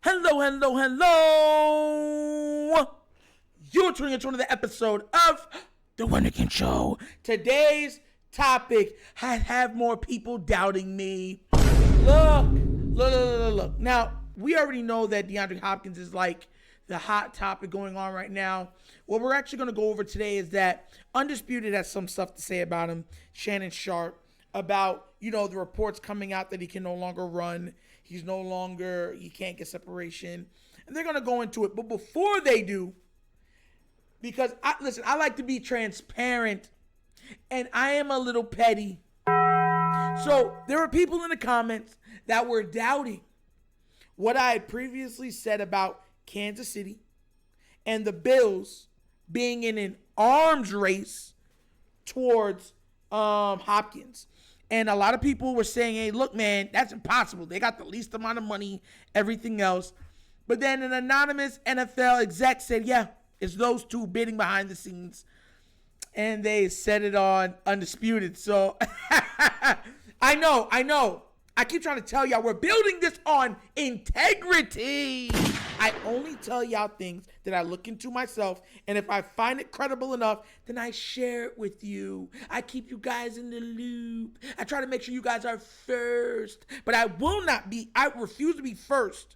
Hello, hello, hello. You're tuning into another episode of The Winnikin Show. Today's topic, I have more people doubting me. Look. Now, we already know that DeAndre Hopkins is like the hot topic going on right now. What we're actually going to go over today is that Undisputed has some stuff to say about him, Shannon Sharp, about, the reports coming out that he can no longer run. He can't get separation. And they're going to go into it. But before they do, because, I like to be transparent, and I am a little petty. So there were people in the comments that were doubting what I had previously said about Kansas City and the Bills being in an arms race towards Hopkins. And a lot of people were saying, hey, look, man, that's impossible. They got the least amount of money, everything else. But then an anonymous NFL exec said, yeah, it's those two bidding behind the scenes. And they said it on Undisputed. So I know. I keep trying to tell y'all we're building this on integrity. I only tell y'all things that I look into myself, and if I find it credible enough, then I share it with you. I keep you guys in the loop. I try to make sure you guys are first, but I refuse to be first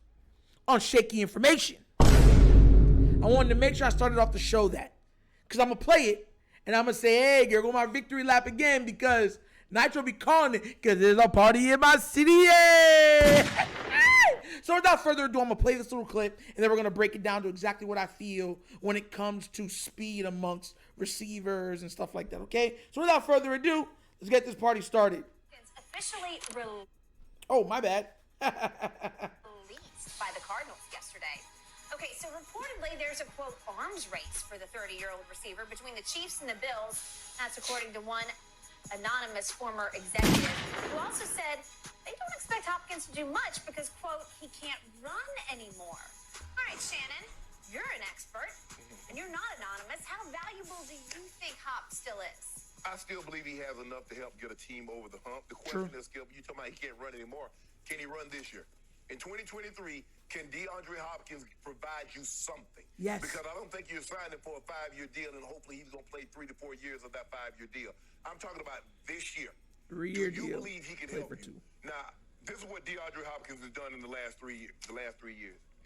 on shaky information. I wanted to make sure I started off the show that, because I'm going to play it, and I'm going to say, hey, here go my victory lap again, because Nitro be calling it because there's a party in my city. Yeah. So without further ado, I'm going to play this little clip, and then we're going to break it down to exactly what I feel when it comes to speed amongst receivers and stuff like that, okay? So without further ado, let's get this party started. Officially released Oh, my bad. by the Cardinals yesterday. Okay, so reportedly there's a, quote, arms race for the 30-year-old receiver between the Chiefs and the Bills. That's according to one anonymous former executive who also said they don't expect Hopkins to do much because, quote, he can't run anymore. All right, Shannon, you're an expert, and you're not anonymous. How valuable do you think Hop still is? I still believe he has enough to help get a team over the hump. The question is, Skip, you talking about he can't run anymore. Can he run this year? In 2023, can DeAndre Hopkins provide you something? Yes. Because I don't think you're signing for a 5-year deal, and hopefully he's going to play 3 to 4 years of that 5-year deal. I'm talking about this year. 3-year deal. Do you believe he can help you? 2. Now, this is what DeAndre Hopkins has done in the last 3 years.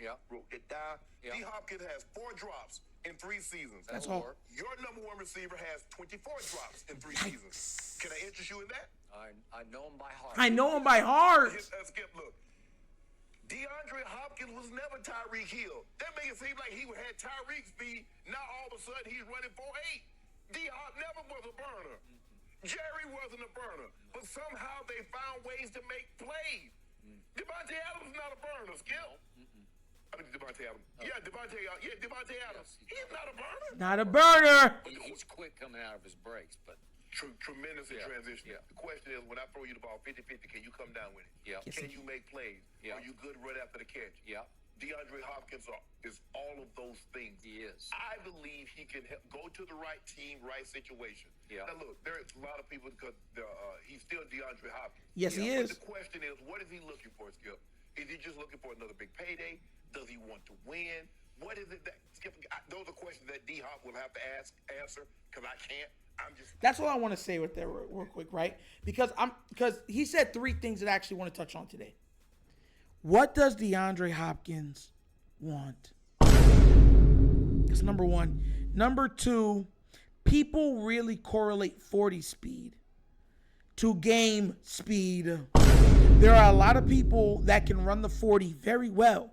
Yeah. Wrote it down. Yeah. D. Hopkins has 4 drops in 3 seasons. That's all. Your number one receiver has 24 drops in 3 seasons. Can I interest you in that? I know him by heart. I know him by heart. Skip, look. DeAndre Hopkins was never Tyreek Hill. That make it seem like he had Tyreek speed. Now all of a sudden he's running 4.8. D-Hop never was a burner. Jerry wasn't a burner. But somehow they found ways to make plays. Devontae Adams is not a burner, Skip. I mean, Devontae Adams. Devontae Adams. He's not a burner. Not a burner. He's quick coming out of his breaks, but Tremendous in transition. Yeah. The question is, when I throw you the ball 50-50, can you come down with it? Yeah. Can you make plays? Yeah. Are you good right after the catch? yeah, DeAndre Hopkins is all of those things. he is. I believe he can go to the right team, right situation. Yeah. Now, look, there's a lot of people because he's still DeAndre Hopkins. Yes, he is. But the question is, what is he looking for, Skip? Is he just looking for another big payday? Does he want to win? What is it that, Skip, those are questions that D-Hop will have to answer because I can't. That's all I want to say with that real quick, right? Because he said 3 things that I actually want to touch on today. What does DeAndre Hopkins want? That's number 1. Number 2, people really correlate 40 speed to game speed. There are a lot of people that can run the 40 very well,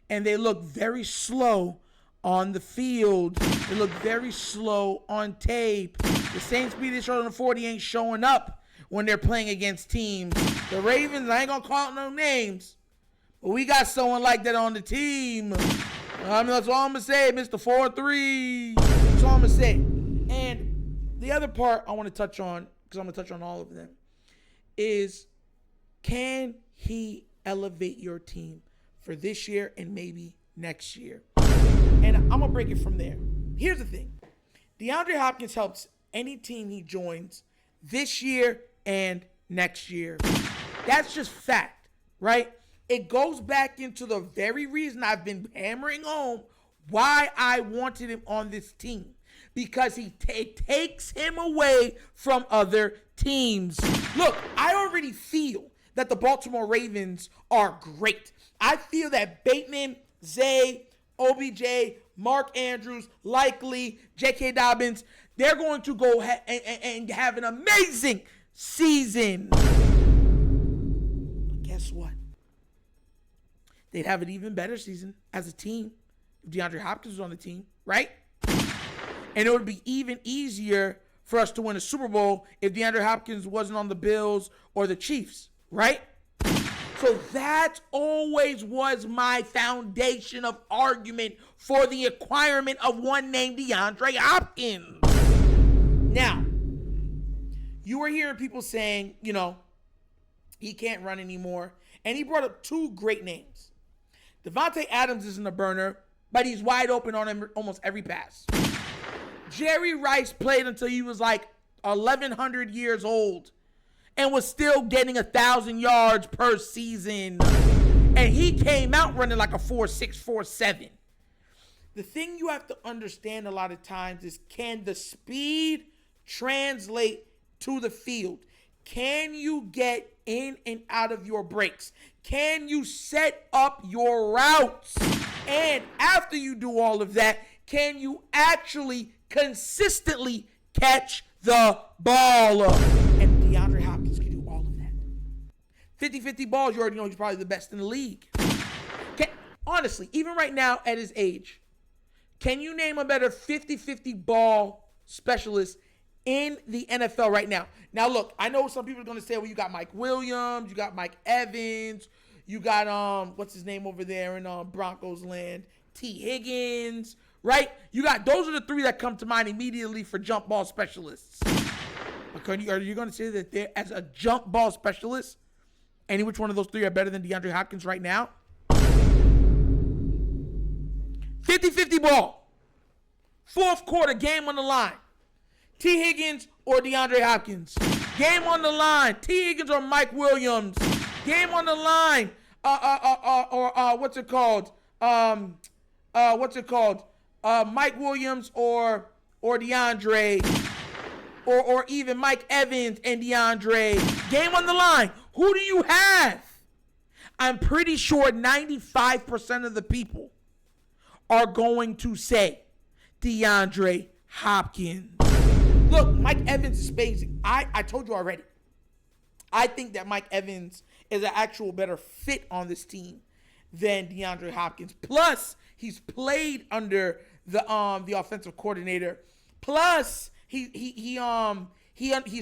and they look very slow on the field. They look very slow on tape. The same speed they showed on the 40 ain't showing up when they're playing against teams. The Ravens, I ain't gonna call out no names, but we got someone like that on the team. That's all I'm gonna say, Mr. 4-3. That's all I'm gonna say. And the other part I want to touch on, because I'm gonna touch on all of them, is can he elevate your team for this year and maybe next year? And I'm going to break it from there. Here's the thing. DeAndre Hopkins helps any team he joins this year and next year. That's just fact, right? it goes back into the very reason I've been hammering home why I wanted him on this team. Because it takes him away from other teams. Look, I already feel that the Baltimore Ravens are great. I feel that Bateman, Zay, OBJ, Mark Andrews, likely J.K. Dobbins, they're going to go and have an amazing season. But guess what? They'd have an even better season as a team if DeAndre Hopkins was on the team, right? And it would be even easier for us to win a Super Bowl if DeAndre Hopkins wasn't on the Bills or the Chiefs, right? So that always was my foundation of argument for the acquirement of one named DeAndre Hopkins. Now, you were hearing people saying, he can't run anymore. And he brought up two great names. Devontae Adams isn't a burner, but he's wide open on almost every pass. Jerry Rice played until he was like 1,100 years old and was still getting 1,000 yards per season. And he came out running like a 4.6, 4.7. The thing you have to understand a lot of times is, can the speed translate to the field? Can you get in and out of your breaks? Can you set up your routes? And after you do all of that, can you actually consistently catch the ball? And DeAndre Hopkins can do all of that. 50-50 balls, you already know he's probably the best in the league. Honestly, even right now at his age, can you name a better 50-50 ball specialist in the NFL right now? Now, look, I know some people are going to say, well, you got Mike Williams, you got Mike Evans, you got, what's his name over there in Broncos land? T. Higgins, right? Those are the three that come to mind immediately for jump ball specialists. Are you going to say that they're, as a jump ball specialist, any which one of those three are better than DeAndre Hopkins right now? 50-50 ball. Fourth quarter, game on the line. T. Higgins or DeAndre Hopkins. Game on the line. T. Higgins or Mike Williams. Game on the line. What's it called? Mike Williams or DeAndre. Or even Mike Evans and DeAndre. Game on the line. Who do you have? I'm pretty sure 95% of the people are going to say DeAndre Hopkins. Look, Mike Evans is amazing. I told you already. I think that Mike Evans is an actual better fit on this team than DeAndre Hopkins. Plus, he's played under the offensive coordinator. Plus, he's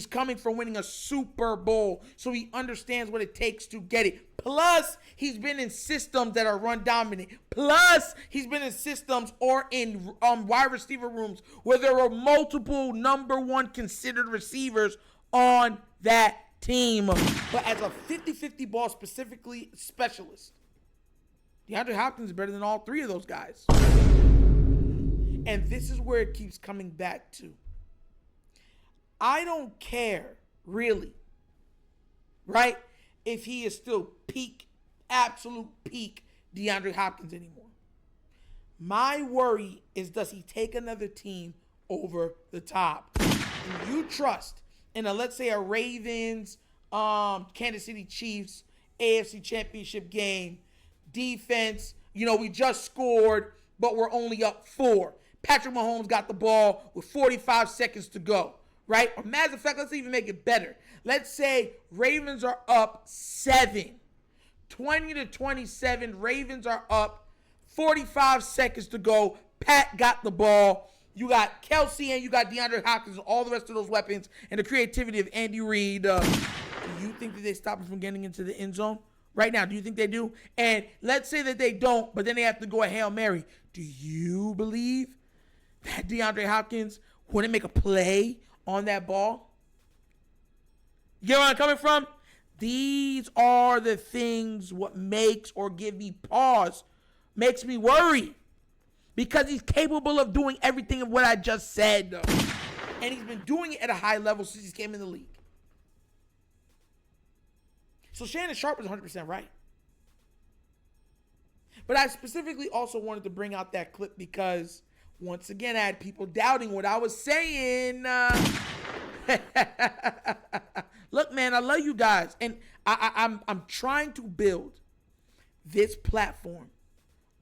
coming from winning a Super Bowl, so he understands what it takes to get it. Plus, he's been in systems that are run dominant. Plus, he's been in systems or in wide receiver rooms where there are multiple number one considered receivers on that team. But as a 50-50 ball specifically specialist, DeAndre Hopkins is better than all three of those guys. And this is where it keeps coming back to. I don't care, really, right, if he is still absolute peak DeAndre Hopkins anymore. My worry is, does he take another team over the top? Do you trust in let's say a Ravens, Kansas City Chiefs, AFC Championship game, defense, we just scored, but we're only up 4. Patrick Mahomes got the ball with 45 seconds to go. Right? Or matter of fact, let's even make it better. Let's say Ravens are up 7. 20-27. Ravens are up. 45 seconds to go. Pat got the ball. You got Kelsey and you got DeAndre Hopkins and all the rest of those weapons and the creativity of Andy Reid. Do you think that they stop him from getting into the end zone? Right now, do you think they do? And let's say that they don't, but then they have to go a Hail Mary. Do you believe that DeAndre Hopkins wouldn't make a play on that ball? You get where I'm coming from? These are the things what makes or give me pause, makes me worry. Because he's capable of doing everything of what I just said. And he's been doing it at a high level since he came in the league. So Shannon Sharpe is 100% right. But I specifically also wanted to bring out that clip because, once again, I had people doubting what I was saying. Look, man, I love you guys. And I'm trying to build this platform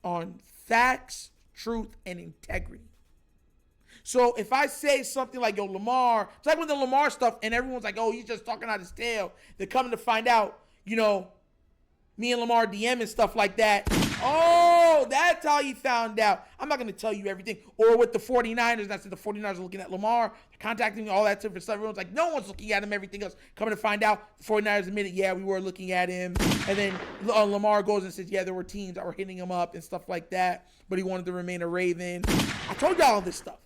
on facts, truth, and integrity. So if I say something like, yo, Lamar, it's like with the Lamar stuff, and everyone's like, oh, he's just talking out his tail. They're coming to find out, you know, me and Lamar DM and stuff like that. Oh, that's how he found out. I'm not going to tell you everything. Or with the 49ers, I said the 49ers are looking at Lamar, contacting me, all that different stuff. Everyone's like, no one's looking at him, everything else. Coming to find out, the 49ers admitted, yeah, we were looking at him. And then Lamar goes and says, yeah, there were teams that were hitting him up and stuff like that, but he wanted to remain a Raven. I told y'all all this stuff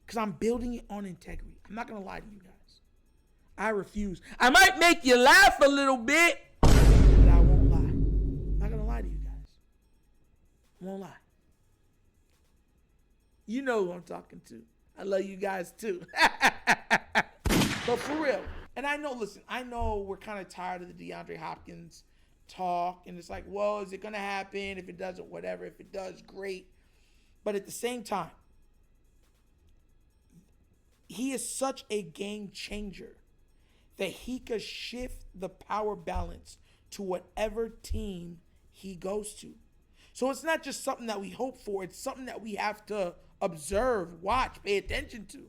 because I'm building it on integrity. I'm not going to lie to you guys. I refuse. I might make you laugh a little bit, but I won't lie. I'm not going to lie to you guys. I won't lie. You know who I'm talking to. I love you guys too. But for real. And I know, listen, I know we're kind of tired of the DeAndre Hopkins talk. And it's like, well, is it going to happen? If it doesn't, whatever. If it does, great. But at the same time, he is such a game changer that he could shift the power balance to whatever team he goes to. So it's not just something that we hope for. It's something that we have to observe, watch, pay attention to.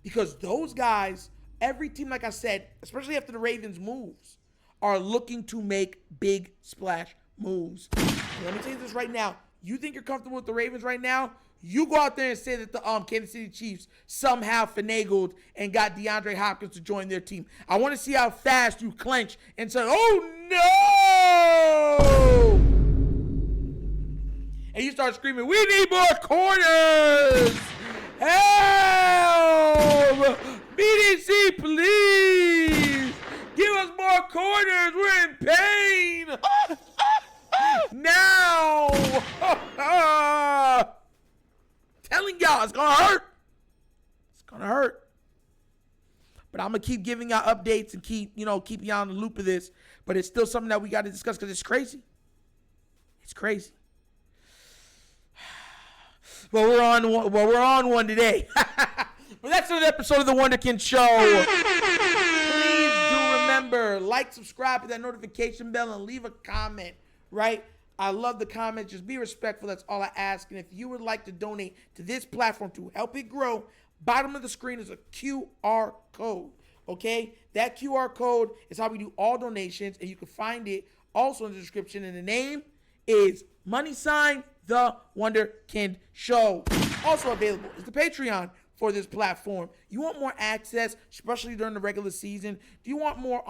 Because those guys, every team, like I said, especially after the Ravens moves, are looking to make big splash moves. And let me tell you this right now. You think you're comfortable with the Ravens right now? You go out there and say that the Kansas City Chiefs somehow finagled and got DeAndre Hopkins to join their team. I want to see how fast you clench and say, oh no! And you start screaming, we need more corners! Help! BDC, please! Give us more corners! We're in pain! Now! Telling y'all, it's gonna hurt. It's gonna hurt. But I'm gonna keep giving y'all updates and keep y'all in the loop of this. But it's still something that we got to discuss because it's crazy. It's crazy. Well, we're on one today. But that's another episode of the Wonderkin Show. Please do remember, like, subscribe, hit that notification bell, and leave a comment, right? I love the comments. Just be respectful. That's all I ask. And if you would like to donate to this platform to help it grow, bottom of the screen is a QR code, okay? That QR code is how we do all donations, and you can find it also in the description. And the name is The Wonderkin Show. Also available is the Patreon for this platform. You want more access, especially during the regular season? Do you want more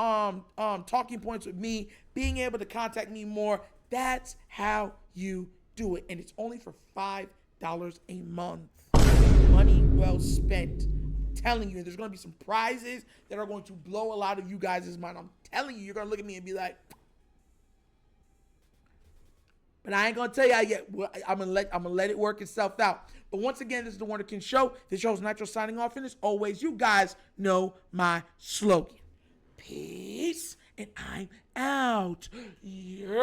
talking points with me, being able to contact me more? That's how you do it. And it's only for $5 a month. Money well spent. I'm telling you, there's going to be some prizes that are going to blow a lot of you guys' mind. I'm telling you, you're going to look at me and be like, but I ain't going to tell y'all yet. I'm going to let it work itself out. But once again, this is the Wonderkin Show. This show is Nitro signing off. And as always, you guys know my slogan. Peace. And I'm out. Yeah.